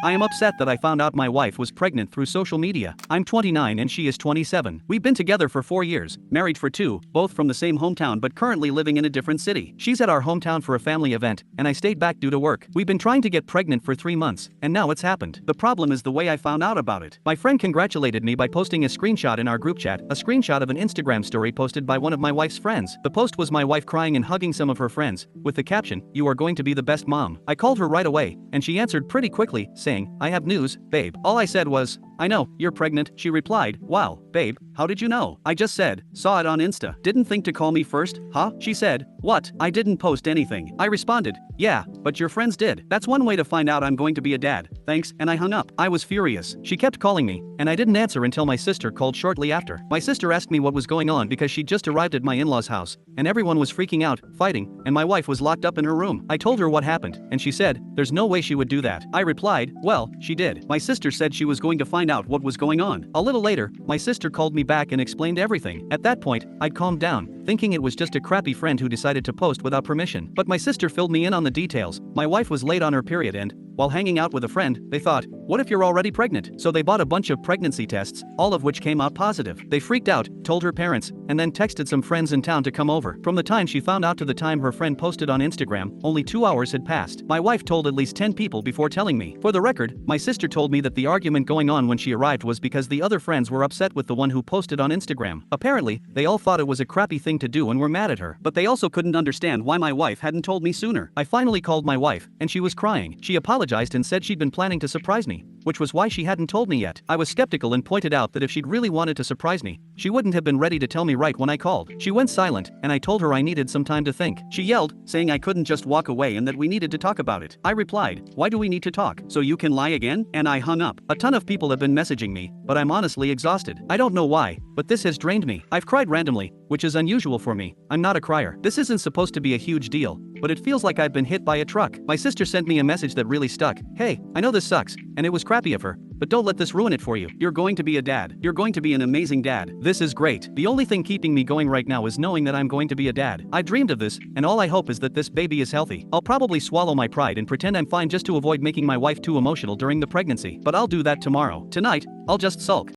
I am upset that I found out my wife was pregnant through social media. I'm 29 and she is 27. We've been together for 4 years, married for 2, both from the same hometown but currently living in a different city. She's at our hometown for a family event, and I stayed back due to work. We've been trying to get pregnant for 3 months, and now it's happened. The problem is the way I found out about it. My friend congratulated me by posting a screenshot in our group chat, a screenshot of an Instagram story posted by one of my wife's friends. The post was my wife crying and hugging some of her friends, with the caption, "You are going to be the best mom." I called her right away, and she answered pretty quickly, saying, "I have news, babe." All I said was, "I know, you're pregnant." She replied, "Wow, babe, how did you know?" I just said, "Saw it on Insta." "Didn't think to call me first, huh?" She said, "What? I didn't post anything." I responded, "Yeah, but your friends did. That's one way to find out I'm going to be a dad. Thanks," and I hung up. I was furious. She kept calling me, and I didn't answer until my sister called shortly after. My sister asked me what was going on because she'd just arrived at my in-laws' house, and everyone was freaking out, fighting, and my wife was locked up in her room. I told her what happened, and she said, "There's no way she would do that." I replied, "Well, she did." My sister said she was going to find out what was going on. A little later, my sister called me back and explained everything. At that point, I'd calmed down, thinking it was just a crappy friend who decided to post without permission. But my sister filled me in on the details. My wife was late on her period and, while hanging out with a friend, they thought, "What if you're already pregnant?" So they bought a bunch of pregnancy tests, all of which came out positive. They freaked out, told her parents, and then texted some friends in town to come over. From the time she found out to the time her friend posted on Instagram, only 2 hours had passed. My wife told at least 10 people before telling me. For the record, my sister told me that the argument going on when she arrived was because the other friends were upset with the one who posted on Instagram. Apparently, they all thought it was a crappy thing to do and were mad at her. But they also couldn't understand why my wife hadn't told me sooner. I finally called my wife, and she was crying. She apologized and said she'd been planning to surprise me, which was why she hadn't told me yet. I was skeptical and pointed out that if she'd really wanted to surprise me, she wouldn't have been ready to tell me right when I called. She went silent, and I told her I needed some time to think. She yelled, saying I couldn't just walk away and that we needed to talk about it. I replied, "Why do we need to talk? So you can lie again?" And I hung up. A ton of people have been messaging me, but I'm honestly exhausted. I don't know why, but this has drained me. I've cried randomly, which is unusual for me. I'm not a crier. This isn't supposed to be a huge deal, but it feels like I've been hit by a truck. My sister sent me a message that really stuck. "Hey, I know this sucks, and it was crappy of her, but don't let this ruin it for you. You're going to be a dad. You're going to be an amazing dad. This is great. The only thing keeping me going right now is knowing that I'm going to be a dad. I dreamed of this, and all I hope is that this baby is healthy." I'll probably swallow my pride and pretend I'm fine just to avoid making my wife too emotional during the pregnancy, but I'll do that tomorrow. Tonight, I'll just sulk.